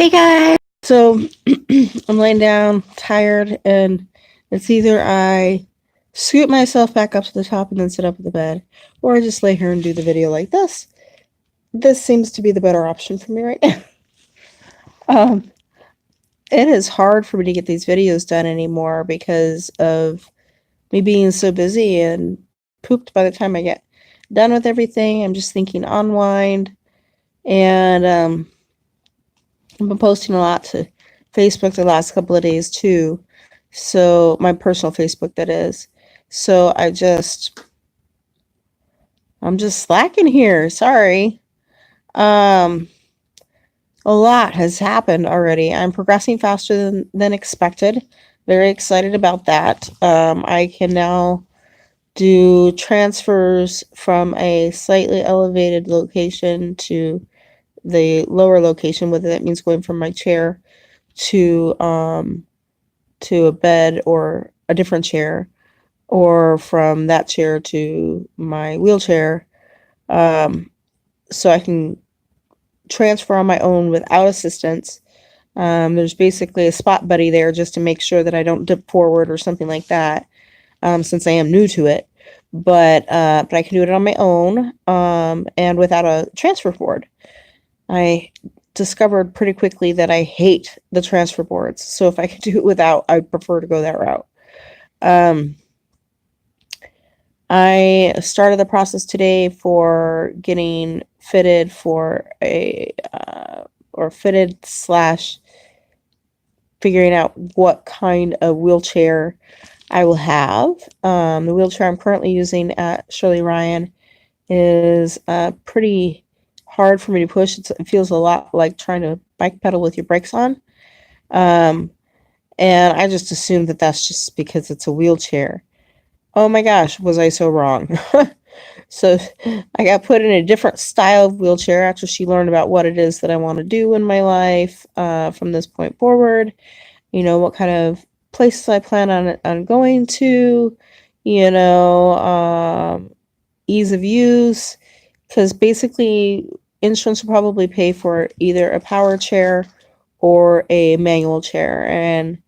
Hey guys! So I'm laying down, tired, and it's either I scoot myself back up to the top and then sit up in the bed, or I just lay here and do the video like this. This seems to be the better option for me right now. um, it is hard for me to get these videos done anymore because of me being so busy and pooped by the time I get done with everything. I'm just thinking unwind, and I've been posting a lot to Facebook the last couple of days too. So my personal Facebook, that is. So I'm just slacking here. Sorry. Um, a lot has happened already. I'm progressing faster than expected. Very excited about that. I can now do transfers from a slightly elevated location to the lower location, whether that means going from my chair to a bed or a different chair, or from that chair to my wheelchair, so I can transfer on my own without assistance. There's basically a spot buddy there just to make sure that I don't dip forward or something like that, since I am new to it. But I can do it on my own, and without a transfer board. I discovered pretty quickly that I hate the transfer boards. So if I could do it without, I'd prefer to go that route. I started the process today for getting fitted for or fitted slash figuring out what kind of wheelchair I will have. The wheelchair I'm currently using at Shirley Ryan is pretty hard for me to push. It feels a lot like trying to bike pedal with your brakes on. And I just assumed that that's just because it's a wheelchair. Oh my gosh, was I so wrong? So I got put in a different style of wheelchair after she learned about what it is that I want to do in my life from this point forward. You know, what kind of places I plan on going to, ease of use, because basically insurance will probably pay for either a power chair or a manual chair. And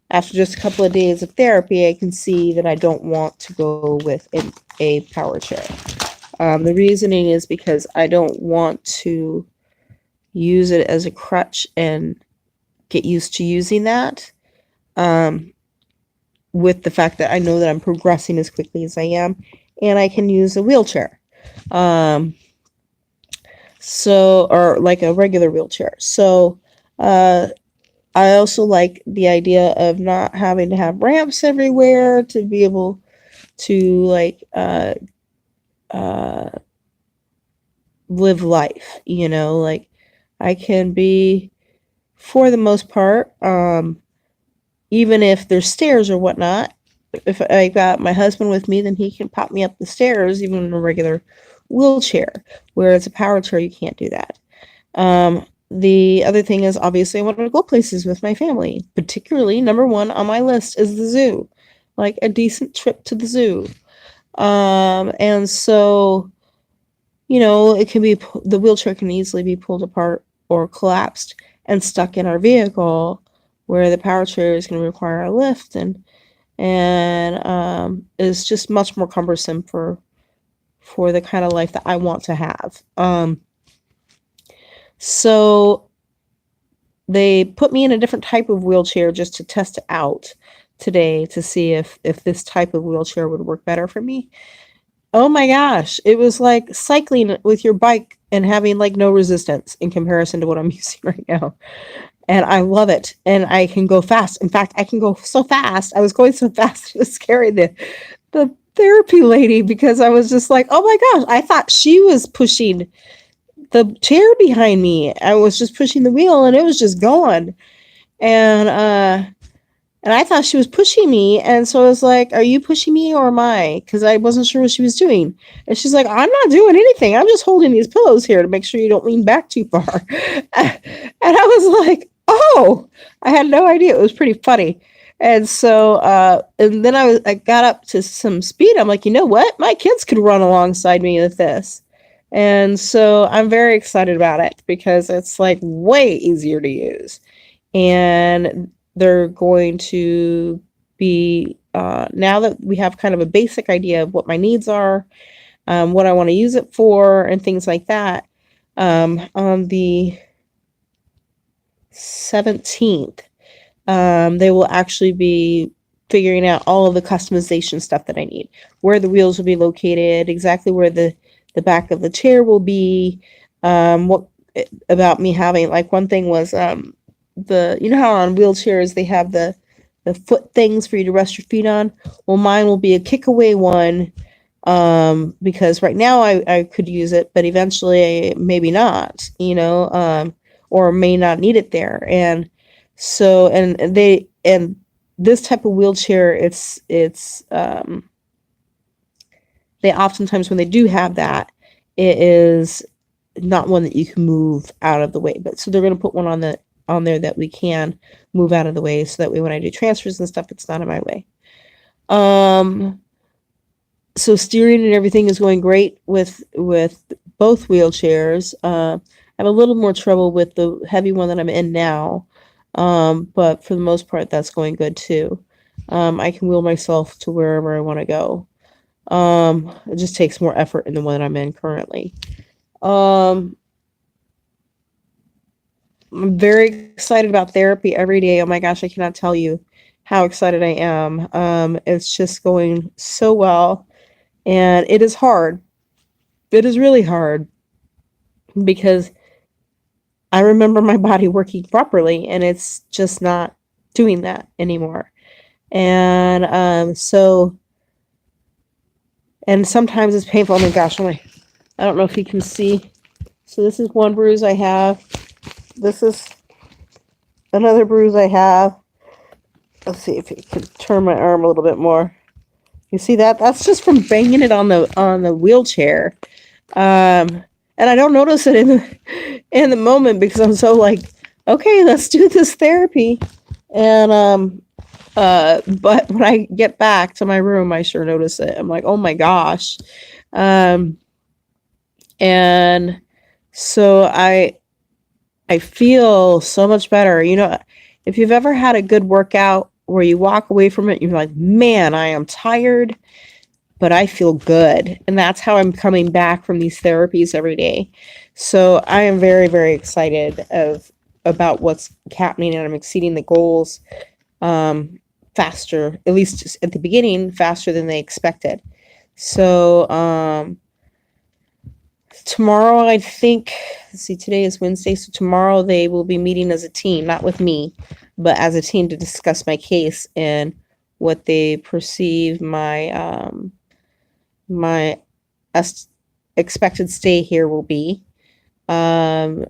after just a couple of days of therapy, I can see that I don't want to go with a power chair. The reasoning is because I don't want to use it as a crutch and get used to using that. With the fact that I know that I'm progressing as quickly as I am, and I can use a wheelchair. Or like a regular wheelchair. So, I also like the idea of not having to have ramps everywhere to be able to live life, like I can be, for the most part, even if there's stairs or whatnot, if I got my husband with me, then he can pop me up the stairs, even in a regular wheelchair, where it's a power chair, you can't do that. The other thing is, obviously, I want to go places with my family. Particularly, number one on my list is the zoo. Like a decent trip to the zoo. And so, it can be, the wheelchair can easily be pulled apart or collapsed and stuck in our vehicle, where the power chair is going to require a lift and is just much more cumbersome for the kind of life that I want to have. So they put me in a different type of wheelchair just to test it out today to see if this type of wheelchair would work better for me. Oh my gosh, it was like cycling with your bike and having like no resistance in comparison to what I'm using right now. And I love it. And I can go fast. In fact, I can go so fast. I was going so fast, it was scary, the therapy lady, because I was just like, oh my gosh, I thought she was pushing the chair behind me. I was just pushing the wheel and it was just going. And I thought she was pushing me. And so I was like, are you pushing me or am I? Because I wasn't sure what she was doing. And she's like, I'm not doing anything. I'm just holding these pillows here to make sure you don't lean back too far. And I was like, oh, I had no idea. It was pretty funny. And so, and then I got up to some speed. I'm like, you know what? My kids could run alongside me with this. And so I'm very excited about it because it's like way easier to use. And they're going to be, now that we have kind of a basic idea of what my needs are, what I want to use it for, and things like that, on the 17th, they will actually be figuring out all of the customization stuff that I need, where the wheels will be located, exactly where the back of the chair will be, what about me having, like, one thing was, you know how on wheelchairs they have the foot things for you to rest your feet on. Well, mine will be a kick away one, because right now I could use it, but eventually maybe not, or may not need it there. And so, and this type of wheelchair, they oftentimes, when they do have that, it is not one that you can move out of the way. But so they're going to put one on there that we can move out of the way, so that way when I do transfers and stuff, it's not in my way. So steering and everything is going great with both wheelchairs. I have a little more trouble with the heavy one that I'm in now, but for the most part, that's going good too. I can wheel myself to wherever I want to go. It just takes more effort in the one that I'm in currently. I'm very excited about therapy every day. Oh my gosh, I cannot tell you how excited I am. It's just going so well, and it is hard. It is really hard because I remember my body working properly, and it's just not doing that anymore. And and sometimes it's painful. Oh my gosh, I don't know if you can see. So this is one bruise I have. This is another bruise I have. Let's see if you can turn my arm a little bit more. You see that? That's just from banging it on the wheelchair. And I don't notice it in the moment because I'm so like, okay, let's do this therapy. And but when I get back to my room, I sure notice it. I'm like, oh my gosh. And so I feel so much better. If you've ever had a good workout where you walk away from it, you're like, man, I am tired, but I feel good. And that's how I'm coming back from these therapies every day. So I am very, very excited about what's happening, and I'm exceeding the goals faster, at least at the beginning, faster than they expected. So tomorrow, I think, let's see, today is Wednesday, so tomorrow they will be meeting as a team, not with me, but as a team, to discuss my case and what they perceive my expected stay here will be. And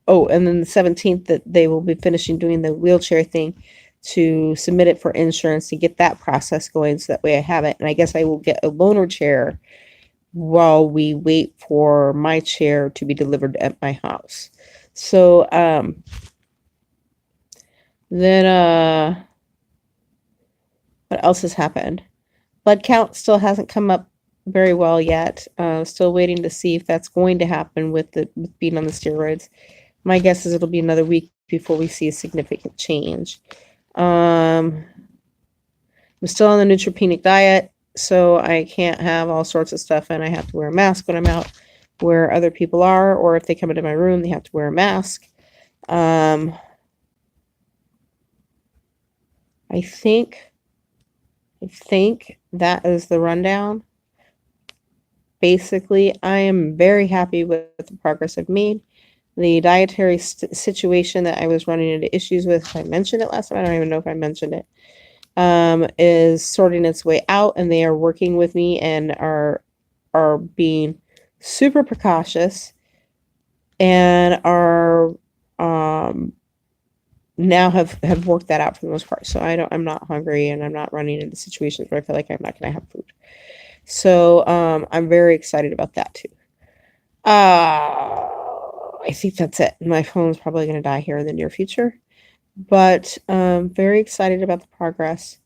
and then the 17th, that they will be finishing doing the wheelchair thing to submit it for insurance to get that process going, so that way I have it. And I guess I will get a loaner chair while we wait for my chair to be delivered at my house. So then what else has happened? Blood count still hasn't come up very well yet. Still waiting to see if that's going to happen with being on the steroids. My guess is it'll be another week before we see a significant change. I'm still on the neutropenic diet, so I can't have all sorts of stuff, and I have to wear a mask when I'm out where other people are, or if they come into my room, they have to wear a mask. I think that is the rundown. Basically, I am very happy with the progress I've made. The dietary situation that I was running into issues with, if I mentioned it last time, I don't even know if I mentioned it, is sorting its way out, and they are working with me and are being super precautious, and are now have worked that out for the most part. So I'm not hungry, and I'm not running into situations where I feel like I'm not going to have food. So I'm very excited about that too. I think that's it. My phone's probably going to die here in the near future, but very excited about the progress,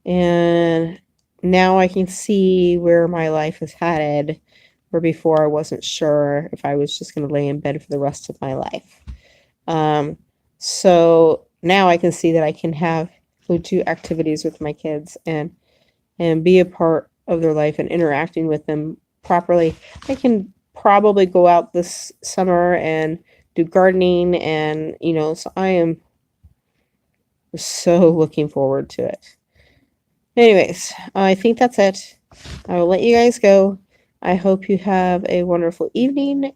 and now I can see where my life is headed, where before I wasn't sure if I was just going to lay in bed for the rest of my life. So now I can see that I can go do activities with my kids and be a part of their life and interacting with them properly. I can probably go out this summer and do gardening, and so I am so looking forward to it. Anyways, I think that's it. I will let you guys go. I hope you have a wonderful evening.